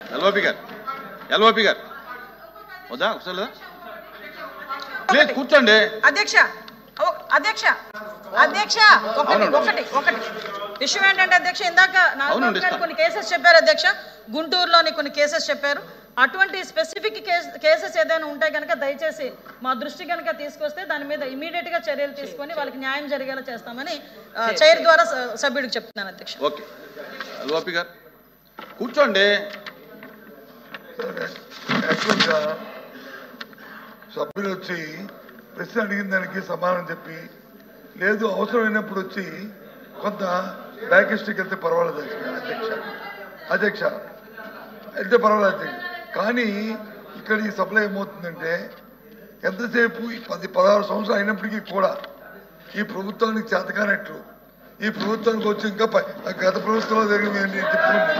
LOP గారు వద్దా ఒకసారి ప్లీజ్ కూర్చోండి. అధ్యక్ష అధ్యక్ష అధ్యక్ష ఒకటి విషయం ఏంటంటే అధ్యక్ష ఇందాక నాగబాబు కొన్ని కేసెస్ చెప్పారు అధ్యక్ష, గుంటూరులోని కొన్ని కేసెస్ చెప్పారు. అటువంటి స్పెసిఫిక్ కేసెస్ ఏదైనా ఉంటే కనుక దయచేసి మా దృష్టి కనుక తీసుకొస్తే దాని మీద ఇమీడియట్ గా చర్యలు తీసుకొని వాళ్ళకి న్యాయం జరిగేలా చేస్తామని చైర్ ద్వారా సభ్యుడికి చెప్తున్నాను అధ్యక్ష. ఓకే ఎల్ఓపి గారు కూర్చోండి. సభ్యులు వచ్చి ప్రశ్న అడిగిన దానికి సమాధానం చెప్పి లేదు అవసరమైనప్పుడు వచ్చి కొంత బ్యాక్ హిస్టరీకి వెళ్తే పర్వాలేదు అధ్యక్ష వెళ్తే పర్వాలేదు అధ్యక్ష. కానీ ఇక్కడ ఈ సభలో ఏమవుతుందంటే ఎంతసేపు 10-16 సంవత్సరాలు అయినప్పటికీ కూడా ఈ ప్రభుత్వానికి చేతకానట్లు ఈ ప్రభుత్వానికి వచ్చి ఇంకా గత ప్రభుత్వంలో జరిగింది చెప్తుంది.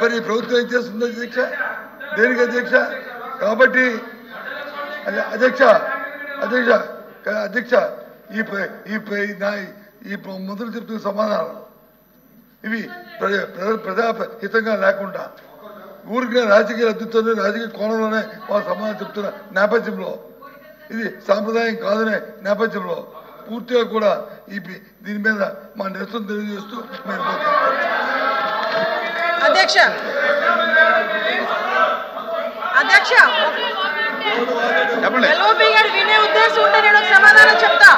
మరి ఈ ప్రభుత్వం ఏం చేస్తుంది అధ్యక్ష? దేనికి అధ్యక్ష? కాబట్టి అధ్యక్ష ఈ మొదలు చెప్తున్న సమాధానాలు ఇవి ప్రజాహితంగా లేకుండా ఊరికే రాజకీయ అద్భుతంలో రాజకీయ కోణంలోనే వాళ్ళ సమాధానం చెప్తున్న నేపథ్యంలో ఇది సాంప్రదాయం కాదనే నేపథ్యంలో పూర్తిగా కూడా దీని మీద మా నిరసన తెలియజేస్తూ మేము అధ్యక్ష ఎల్ఓపి గారు వినే ఉద్దేశం ఉంటే నేను ఒక సమాధానం చెప్తా.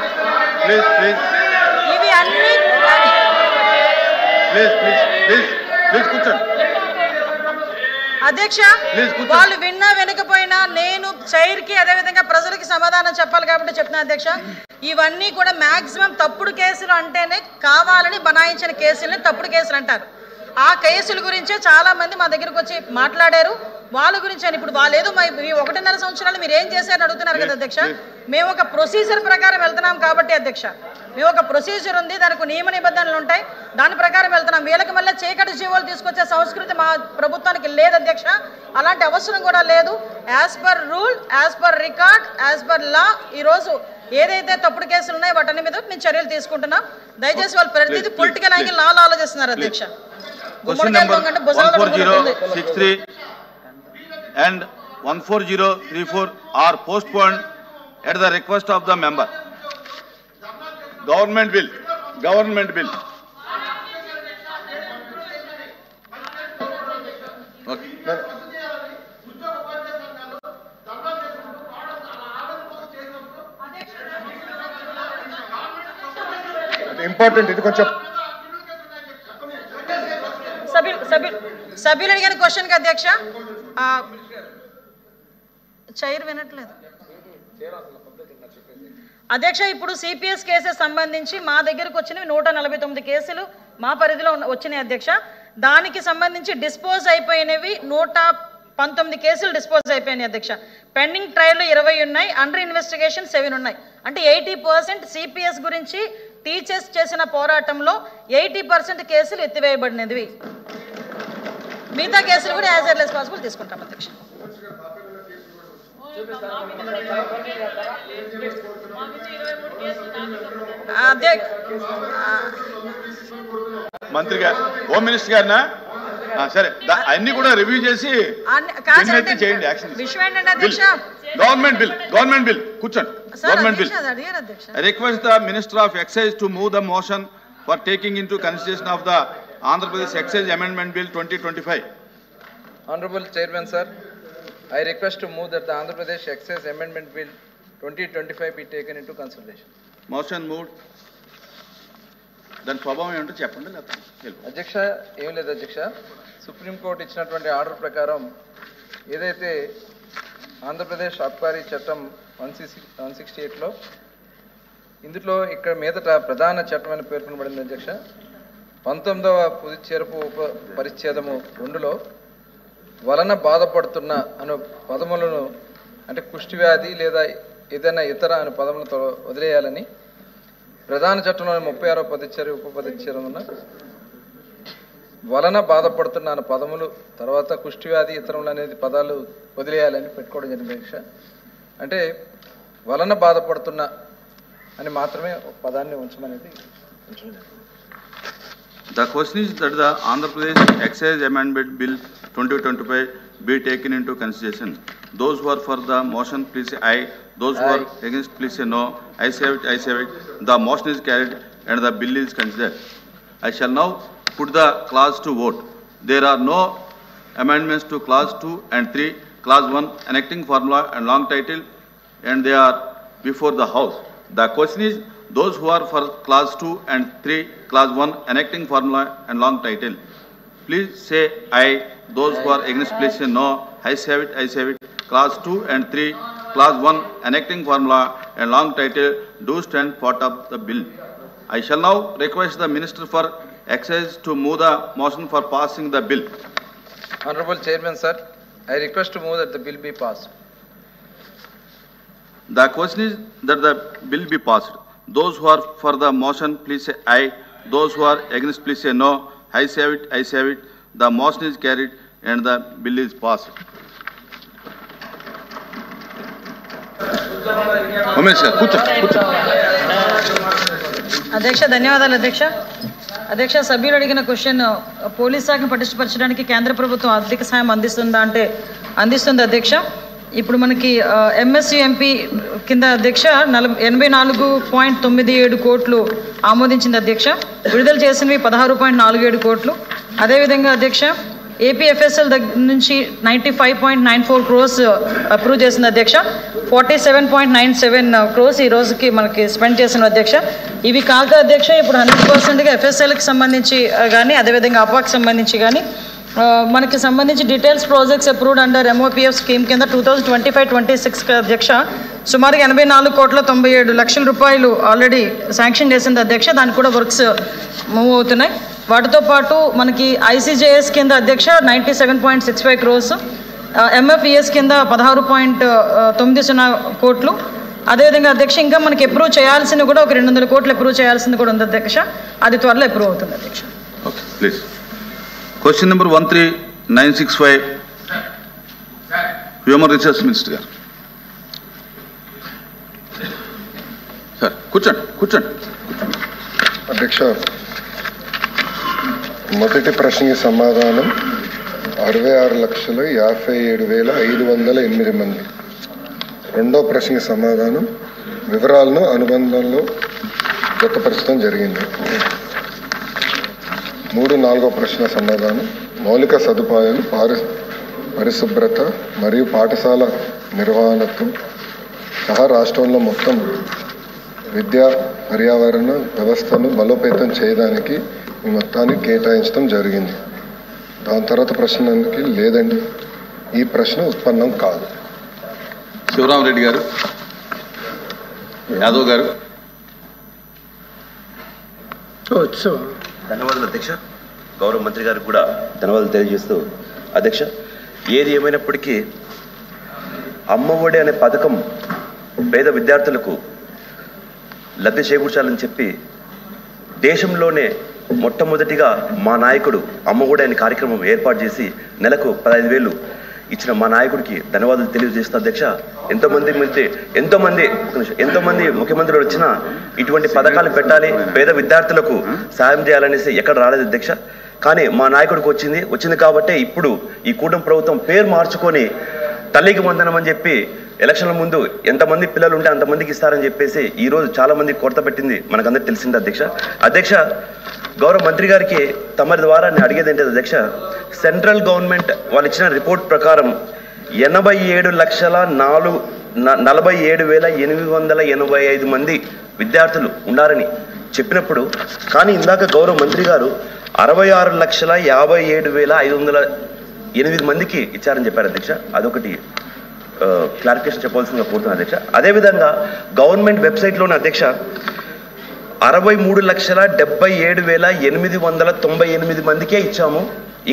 ఇవి అన్ని అధ్యక్ష వాళ్ళు విన్నా వినకపోయినా నేను చైర్ కి అదేవిధంగా ప్రజలకి సమాధానం చెప్పాలి కాబట్టి చెప్తున్నా అధ్యక్ష. ఇవన్నీ కూడా మాక్సిమం తప్పుడు కేసులు అంటేనే కావాలని బనాయించిన కేసుల్ని తప్పుడు కేసులు అంటారు. ఆ కేసుల గురించే చాలా మంది మా దగ్గరకు వచ్చి మాట్లాడారు. వాళ్ళ గురించి అని ఇప్పుడు వాళ్ళు ఏదో ఈ 1.5 సంవత్సరాలు మీరు ఏం చేశారని అడుగుతున్నారు కదా అధ్యక్ష. మేము ఒక ప్రొసీజర్ ప్రకారం వెళ్తున్నాం కాబట్టి అధ్యక్ష, మేము ఒక ప్రొసీజర్ ఉంది, దానికి నియమ నిబంధనలు ఉంటాయి, దాని ప్రకారం వెళ్తున్నాం. వీళ్ళకి మళ్ళీ చీకటి జీవోలు తీసుకొచ్చే సంస్కృతి మా ప్రభుత్వానికి లేదు అధ్యక్ష. అలాంటి అవసరం కూడా లేదు. As per rule, as per record, as per law ఈరోజు ఏదైతే తప్పుడు కేసులు ఉన్నాయో వాటి మీద మేము చర్యలు తీసుకుంటున్నాం. దయచేసి వాళ్ళు ప్రతిదీ పొలిటికల్ యాంగిల్ లాలో ఆలోచిస్తున్నారు అధ్యక్ష. Question number 14063 and 14034 are postponed at the request of the member. Government bill. Okay. Important ఇది కొంచెం సభ్యులు అడిగిన క్వశ్చన్ కి అధ్యక్ష చైర్ వినట్లేదు అధ్యక్ష. ఇప్పుడు సిపిఎస్ కేసెస్ సంబంధించి మా దగ్గరకు వచ్చినవి 149 కేసులు మా పరిధిలో వచ్చినాయి అధ్యక్ష. దానికి సంబంధించి డిస్పోజ్ అయిపోయినవి 119 కేసులు డిస్పోజ్ అయిపోయినాయి అధ్యక్ష. పెండింగ్ ట్రయల్ 20 ఉన్నాయి, అండర్ ఇన్వెస్టిగేషన్ 7 ఉన్నాయి. అంటే 80% సిపిఎస్ గురించి టీచర్స్ చేసిన పోరాటంలో 80% కేసులు ఎత్తివేయబడినవి. మిగతా కేసులు కూడా యాజ్ ఎర్లీ యాజ్ పాసిబుల్ తీసుకుంటాం అధ్యక్ష. మంత్రి గారు, హోమ్ మినిస్టర్ గారినా సరే అన్ని కూడా రివ్యూ చేసి చేయండి. యాక్షన్ విషయం ఏంటంటే అధ్యక్ష గవర్నమెంట్ బిల్ కూర్చోండి. Government bill. Request the minister of excise to move the motion for taking into consideration of the Andhra Pradesh Excise Amendment Bill 2025. Honorable Chairman Sir, I request to move that the Andhra Pradesh Excise Amendment Bill 2025 be taken into consideration. Motion moved. Then స్వభావం ఏంటో చెప్పండి. అధ్యక్ష ఏం లేదు అధ్యక్ష, supreme court ఇచ్చినటువంటి order ప్రకారం ఏదైతే ఆంధ్రప్రదేశ్ అబ్కారీ చట్టం 168లో ఇందులో ఇక్కడ మీదట ప్రధాన చట్టమైన పేర్కొనబడింది అధ్యక్ష. 19వ పుదుచ్చేరపు ఉప పరిచ్ఛేదము 2లో వలన బాధపడుతున్న అను పదములను అంటే కుష్టి వ్యాధి లేదా ఏదైనా ఇతర అనే పదములతో వదిలేయాలని ప్రధాన చట్టంలోని 36వ పదచ్ఛేద ఉప పరిచ్ఛేదమున వలన బాధపడుతున్న అనే పదములు తర్వాత కుష్టి వ్యాధి ఇతరములు అనేది పదాలు వదిలేయాలని పెట్టుకోవడం జరిగింది అధ్యక్ష. అంటే వలన బాధపడుతున్న అని మాత్రమే పదాన్ని ఉంచమనేది ఉంచడం జరిగింది. The question is that the Andhra Pradesh Excise Amendment Bill 2025 be taken into consideration. Those who are for the motion, please say aye. Those who are against, please say no. I say it, I say it. The motion is carried and the bill is considered. I shall now put the clause to vote. There are no amendments to clause 2 and 3. Clause 1, enacting formula and long title, and they are before the House. The question is, those who are for clause 2 and 3, clause 1, enacting formula and long title, please say aye. Those who are against, please say no. I say it, I say it. Clause 2 and 3, clause 1, enacting formula and long title do stand part of the bill. I shall now request the Minister for Excise to move the motion for passing the bill. Honorable Chairman, sir, I request to move that the bill be passed. The question is that the bill be passed. Those who are for the motion, please say aye. Those who are against, please say no. I say it, I say it. The motion is carried and the bill is passed. Umesh sir, కూర్చో. అధ్యక్ష ధన్యవాదాలు అధ్యక్ష. అధ్యక్ష సభ్యులు అడిగిన question, police శాఖను పటిష్టపరచడానికి కేంద్ర ప్రభుత్వం ఆర్థిక సాయం అందిస్తుందా అంటే అందిస్తుంది అధ్యక్ష. ఇప్పుడు మనకి ఎంఎస్యుఎంపీ కింద అధ్యక్ష 84.97 కోట్లు ఆమోదించింది అధ్యక్ష. విడుదల చేసినవి 16.47 కోట్లు. అదేవిధంగా అధ్యక్ష ఏపీఎఫ్ఎస్ఎల్ దగ్గర నుంచి 95.94 క్రోర్స్ అప్రూవ్ చేసింది అధ్యక్ష. 47.97 క్రోర్స్ ఈ రోజుకి మనకి స్పెండ్ చేసిన అధ్యక్ష. ఇవి కాక అధ్యక్ష ఇప్పుడు 100%గా ఎఫ్ఎస్ఎల్కి సంబంధించి కానీ అదేవిధంగా అపాకి సంబంధించి కానీ మనకి సంబంధించి details projects approved under MOPF scheme కింద 2025-26 అధ్యక్ష సుమారుగా 84.97 లక్షల రూపాయలు ఆల్రెడీ శాంక్షన్ చేసింది అధ్యక్ష. దానికి కూడా వర్క్స్ మూవ్ అవుతున్నాయి. వాటితో పాటు మనకి ఐసీజేఎస్ కింద అధ్యక్ష 97.65 క్రోర్స్, ఎంఎఫ్ఈఎస్ కింద 16.90 కోట్లు. అదేవిధంగా అధ్యక్ష ఇంకా మనకి అప్రూవ్ చేయాల్సింది కూడా ఒక 200 కోట్లు అప్రూవ్ చేయాల్సింది కూడా ఉంది అధ్యక్ష. అది త్వరలో అప్రూవ్ అవుతుంది అధ్యక్ష. Okay please. Question number 13965 human resource minister గారు. సార్ కూర్చోండి. అధ్యక్ష, మొదటి ప్రశ్నకి సమాధానం 66,57,508 మంది. రెండో ప్రశ్నకి సమాధానం వివరాలను అనుబంధంలో జతపరచడం జరిగింది. 3, 4వ ప్రశ్న సమాధానం మౌలిక సదుపాయాలు, పరిశుభ్రత మరియు పాఠశాల నిర్వహణతో సహా రాష్ట్రంలో మొత్తం విద్యా పర్యావరణ వ్యవస్థను బలోపేతం చేయడానికి ఈ మొత్తాన్ని కేటాయించడం జరిగింది. దాని తర్వాత ప్రశ్నకి లేదండి, ఈ ప్రశ్న ఉత్పన్నం కాదు. శివరామరెడ్డి గారు, యాదవ్ గారు. ధన్యవాదాలు అధ్యక్ష. గౌరవ మంత్రి గారికి కూడా ధన్యవాదాలు తెలియజేస్తూ అధ్యక్ష, ఏది ఏమైనప్పటికీ అమ్మఒడి అనే పథకం పేద విద్యార్థులకు లబ్ధి చేకూర్చాలని చెప్పి దేశంలోనే మొట్టమొదటిగా మా నాయకుడు అమ్మఒడి అనే కార్యక్రమం ఏర్పాటు చేసి నెలకు 15,000 ఇచ్చిన మా నాయకుడికి ధన్యవాదాలు తెలియజేస్తా అధ్యక్ష. ఎంతోమంది ముఖ్యమంత్రులు వచ్చినా ఇటువంటి పథకాలు పెట్టాలి, పేద విద్యార్థులకు సాయం చేయాలనేసి ఎక్కడ రాలేదు అధ్యక్ష. కానీ మా నాయకుడికి వచ్చింది కాబట్టే ఇప్పుడు ఈ కూటమి ప్రభుత్వం పేరు మార్చుకొని తల్లికి వందనం అని చెప్పి ఎలక్షన్ల ముందు ఎంతమంది పిల్లలు ఉంటే అంతమందికి ఇస్తారని చెప్పేసి ఈరోజు చాలా మంది కొరత పెట్టింది మనకందరికి తెలిసింది అధ్యక్ష. గౌరవ మంత్రి గారికి తమరి ద్వారా నేను అడిగేది ఏంటంటే అధ్యక్ష, సెంట్రల్ గవర్నమెంట్ వాళ్ళు ఇచ్చిన రిపోర్ట్ ప్రకారం 87,47,885 మంది విద్యార్థులు ఉన్నారని చెప్పినప్పుడు, కానీ ఇందాక గౌరవ మంత్రి గారు 66,57,508 మందికి ఇచ్చారని చెప్పారు అధ్యక్ష. అదొకటి క్లారిఫికేషన్ చెప్పవలసిందిగా కోరుతున్నాను అధ్యక్ష. అదేవిధంగా గవర్నమెంట్ వెబ్సైట్లోనే అధ్యక్ష 63,77,898 మందికే ఇచ్చాము,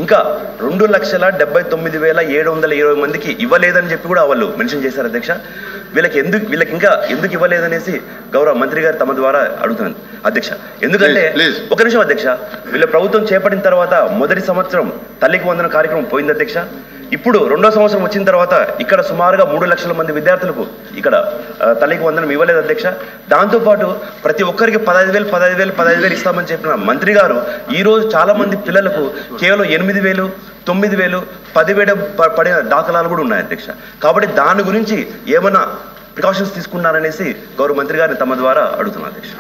ఇంకా 2,79,720 మందికి ఇవ్వలేదని చెప్పి కూడా వాళ్ళు మెన్షన్ చేశారు అధ్యక్ష. వీళ్ళకి ఇంకా ఎందుకు ఇవ్వలేదనేసి గౌరవ మంత్రి గారు తమ ద్వారా అడుగుతున్నాను అధ్యక్ష. ఎందుకంటే ఒక నిమిషం అధ్యక్ష, వీళ్ళ ప్రభుత్వం చేపట్టిన తర్వాత మొదటి సంవత్సరం తల్లికి వందన కార్యక్రమం పోయింది అధ్యక్ష. ఇప్పుడు 2వ సంవత్సరం వచ్చిన తర్వాత ఇక్కడ సుమారుగా 3 లక్షల మంది విద్యార్థులకు ఇక్కడ తల్లికి వందనం ఇవ్వలేదు అధ్యక్ష. దాంతోపాటు ప్రతి ఒక్కరికి 15,000 ఇస్తామని చెప్పిన మంత్రి గారు ఈరోజు చాలా మంది పిల్లలకు కేవలం 8,000, 9,000, 10,000 పడిన దాఖలాలు కూడా ఉన్నాయి అధ్యక్ష. కాబట్టి దాని గురించి ఏమైనా ప్రికాషన్స్ తీసుకున్నారనేసి గౌరవ మంత్రి గారిని తమ ద్వారా అడుగుతున్నాను అధ్యక్ష.